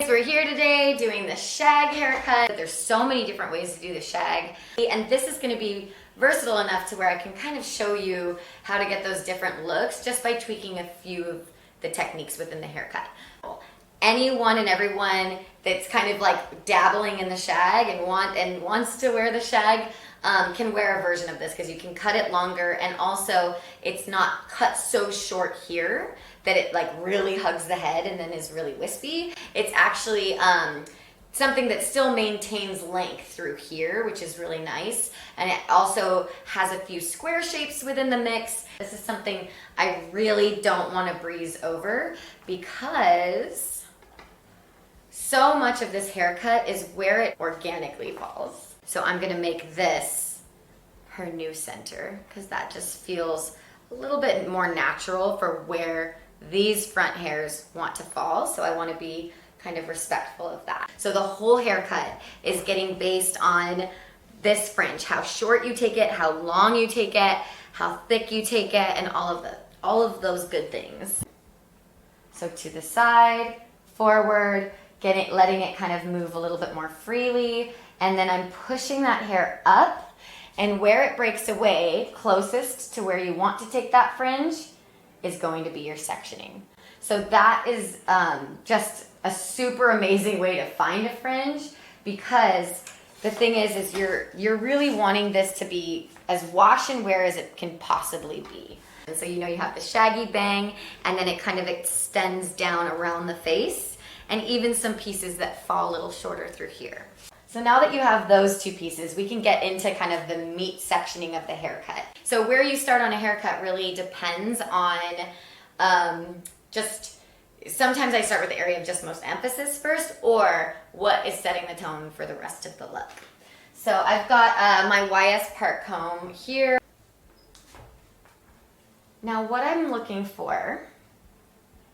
We're here today doing the shag haircut. There's so many different ways to do the shag, and this is going to be versatile enough to where I can kind of show you how to get those different looks just by tweaking a few of the techniques within the haircut. Anyone and everyone that's kind of like dabbling in the shag and wants to wear the shag can wear a version of this, because you can cut it longer, and also it's not cut so short here that it like really hugs the head and then is really wispy. It's actually something that still maintains length through here, which is really nice. And it also has a few square shapes within the mix. This is something I really don't want to breeze over, because so much of this haircut is where it organically falls. So I'm gonna make this her new center, because that just feels a little bit more natural for where these front hairs want to fall. So I want to be kind of respectful of that. So the whole haircut is getting based on this fringe, how short you take it, how long you take it, how thick you take it, and all of those good things. So to the side, forward, letting it kind of move a little bit more freely, and then I'm pushing that hair up, and where it breaks away closest to where you want to take that fringe is going to be your sectioning. So that is just a super amazing way to find a fringe, because the thing is you're really wanting this to be as wash and wear as it can possibly be. And so you have the shaggy bang, and then it kind of extends down around the face, and even some pieces that fall a little shorter through here. So now that you have those two pieces, we can get into kind of the meat sectioning of the haircut. So where you start on a haircut really depends on sometimes I start with the area of just most emphasis first, or what is setting the tone for the rest of the look. So I've got my YS part comb here. Now what I'm looking for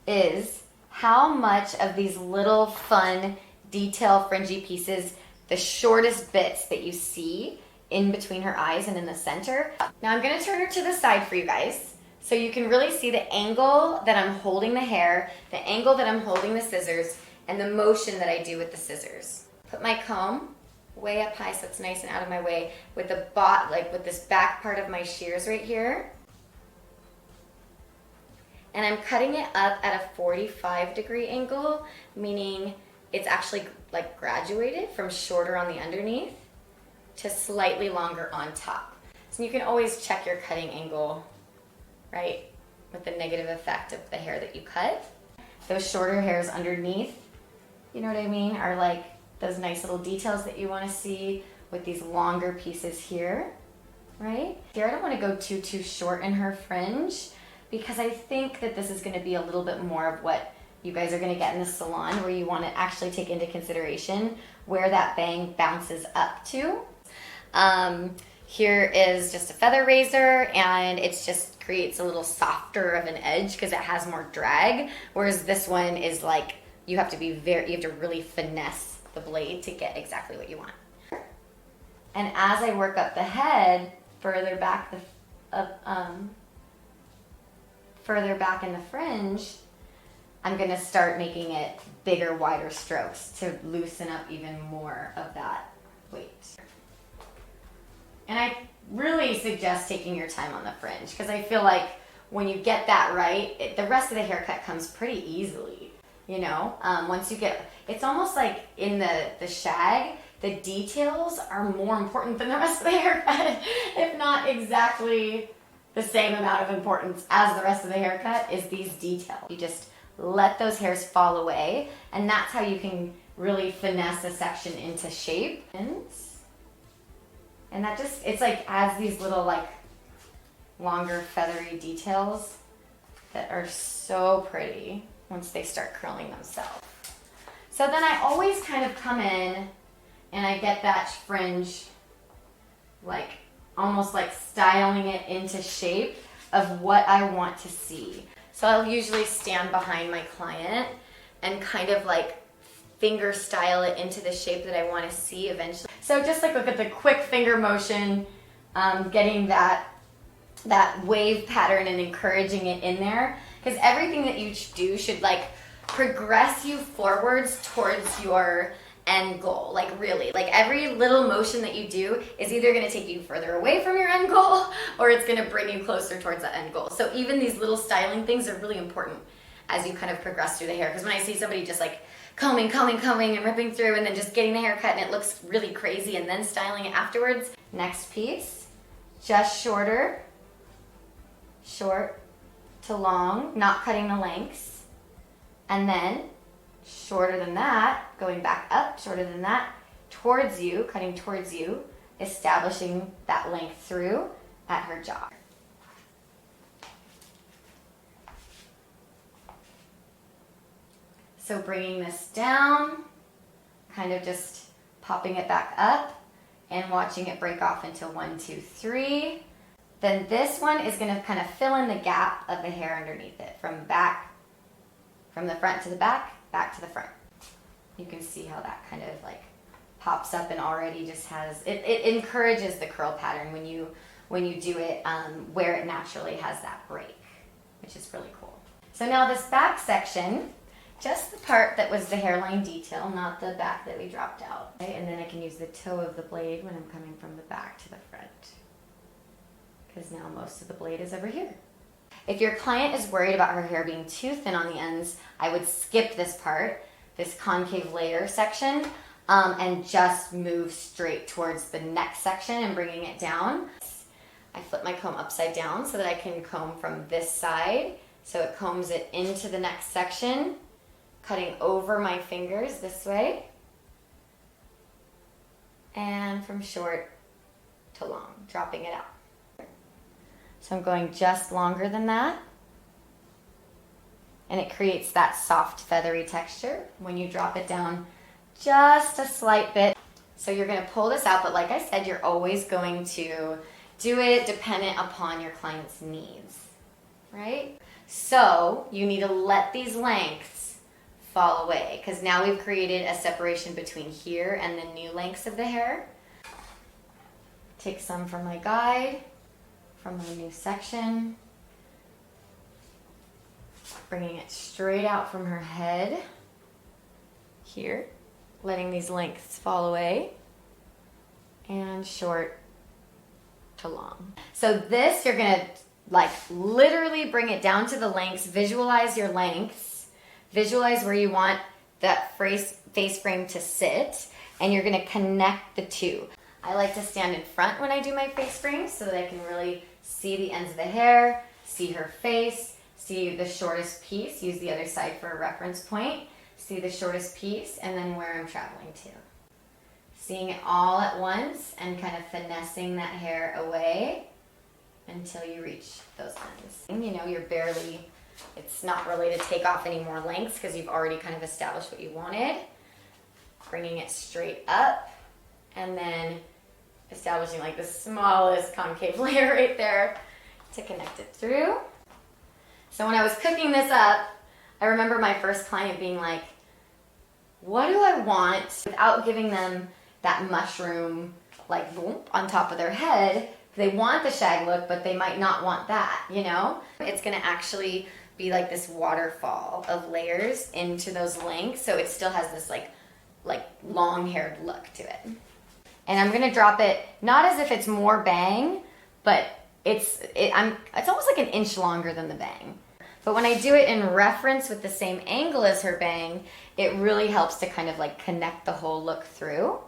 is how much of these little fun detail fringy pieces, the shortest bits that you see in between her eyes and in the center. Now I'm gonna turn her to the side for you guys, so you can really see the angle that I'm holding the hair, the angle that I'm holding the scissors, and the motion that I do with the scissors. Put my comb way up high so it's nice and out of my way, with the with this back part of my shears right here. And I'm cutting it up at a 45-degree angle, meaning it's actually like graduated from shorter on the underneath to slightly longer on top. So you can always check your cutting angle, right, with the negative effect of the hair that you cut. Those shorter hairs underneath, you know what I mean, are like those nice little details that you want to see with these longer pieces here, right? Here I don't want to go too short in her fringe, because I think that this is going to be a little bit more of what you guys are going to get in the salon, where you want to actually take into consideration where that bang bounces up to. Here is just a feather razor, and it just creates a little softer of an edge because it has more drag, whereas this one is like you have to really finesse the blade to get exactly what you want. And as I work up the head further back in the fringe, I'm going to start making it bigger, wider strokes to loosen up even more of that weight. And I really suggest taking your time on the fringe, because I feel like when you get that right, the rest of the haircut comes pretty easily, once you get, it's almost like in the shag, the details are more important than the rest of the haircut, if not exactly the same amount of importance as the rest of the haircut is these details. You just let those hairs fall away, and that's how you can really finesse a section into shape. And that just, it's like adds these little like longer feathery details that are so pretty once they start curling themselves. So then I always kind of come in and I get that fringe, like almost like styling it into shape of what I want to see. So I'll usually stand behind my client and kind of like finger style it into the shape that I want to see eventually. So just like look at the quick finger motion, getting that wave pattern and encouraging it in there, because everything that you do should like progress you forwards towards your end goal. Like really, like every little motion that you do is either going to take you further away from your end goal or it's going to bring you closer towards the end goal. So even these little styling things are really important as you kind of progress through the hair. Because when I see somebody just like combing and ripping through and then just getting the haircut and it looks really crazy and then styling it afterwards. Next piece, just shorter, short to long, not cutting the lengths. And then shorter than that, going back up, shorter than that, towards you, cutting towards you, establishing that length through at her jaw. So bringing this down, kind of just popping it back up and watching it break off into 1, 2, 3. Then this one is going to kind of fill in the gap of the hair underneath it from the front to the back to the front. You can see how that kind of like pops up and already just has, it encourages the curl pattern when you do it where it naturally has that break, which is really cool. So now this back section, just the part that was the hairline detail, not the back that we dropped out. Okay? And then I can use the toe of the blade when I'm coming from the back to the front, because now most of the blade is over here. If your client is worried about her hair being too thin on the ends, I would skip this part, this concave layer section, and just move straight towards the neck section and bringing it down. I flip my comb upside down so that I can comb from this side. So it combs it into the next section, cutting over my fingers this way, and from short to long, dropping it out. So I'm going just longer than that, and it creates that soft feathery texture when you drop it down just a slight bit. So you're going to pull this out, but like I said, you're always going to do it dependent upon your client's needs, right? So you need to let these lengths fall away, because now we've created a separation between here and the new lengths of the hair. Take some from my guide, from my new section, bringing it straight out from her head here, letting these lengths fall away, and short to long. So this, you're gonna like literally bring it down to the lengths, visualize your lengths, visualize where you want that face frame to sit, and you're gonna connect the two. I like to stand in front when I do my face frame so that I can really see the ends of the hair, see her face, see the shortest piece, use the other side for a reference point, see the shortest piece, and then where I'm traveling to. Seeing it all at once and kind of finessing that hair away until you reach those ends. And you know, it's not really to take off any more lengths because you've already kind of established what you wanted. Bringing it straight up and then establishing like the smallest concave layer right there to connect it through. So when I was cooking this up, I remember my first client being like, what do I want without giving them that mushroom like boom on top of their head? They want the shag look, but they might not want that, you know? It's gonna actually be like this waterfall of layers into those lengths, so it still has this like long-haired look to it. And I'm gonna drop it, not as if it's more bang, but it's almost like an inch longer than the bang. But when I do it in reference with the same angle as her bang, it really helps to kind of like connect the whole look through.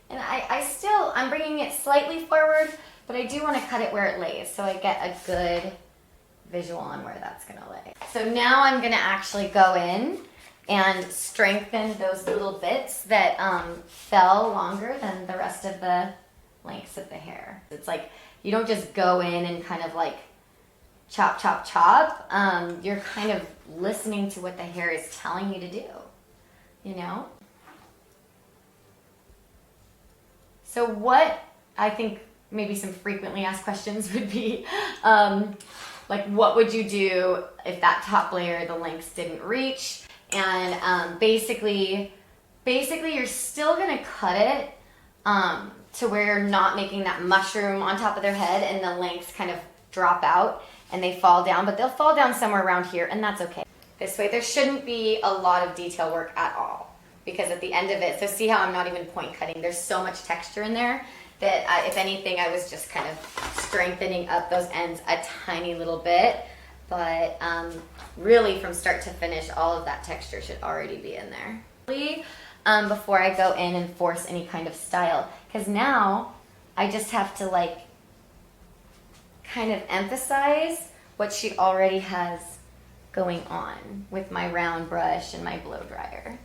And I'm bringing it slightly forward, but I do want to cut it where it lays so I get a good visual on where that's gonna lay. So now I'm gonna actually go in and strengthen those little bits that fell longer than the rest of the lengths of the hair. It's like you don't just go in and kind of like chop, chop, chop. You're kind of listening to what the hair is telling you to do, you know? So what I think maybe some frequently asked questions would be, like what would you do if that top layer, the lengths didn't reach? And basically you're still gonna cut it to where you're not making that mushroom on top of their head and the lengths kind of drop out and they fall down, but they'll fall down somewhere around here, and that's okay. this way. There shouldn't be a lot of detail work at all, because at the end of it, so see how I'm not even point cutting, there's so much texture in there that if anything, I was just kind of strengthening up those ends a tiny little bit. But really from start to finish, all of that texture should already be in there. Before I go in and force any kind of style, because now I just have to like kind of emphasize what she already has going on with my round brush and my blow dryer.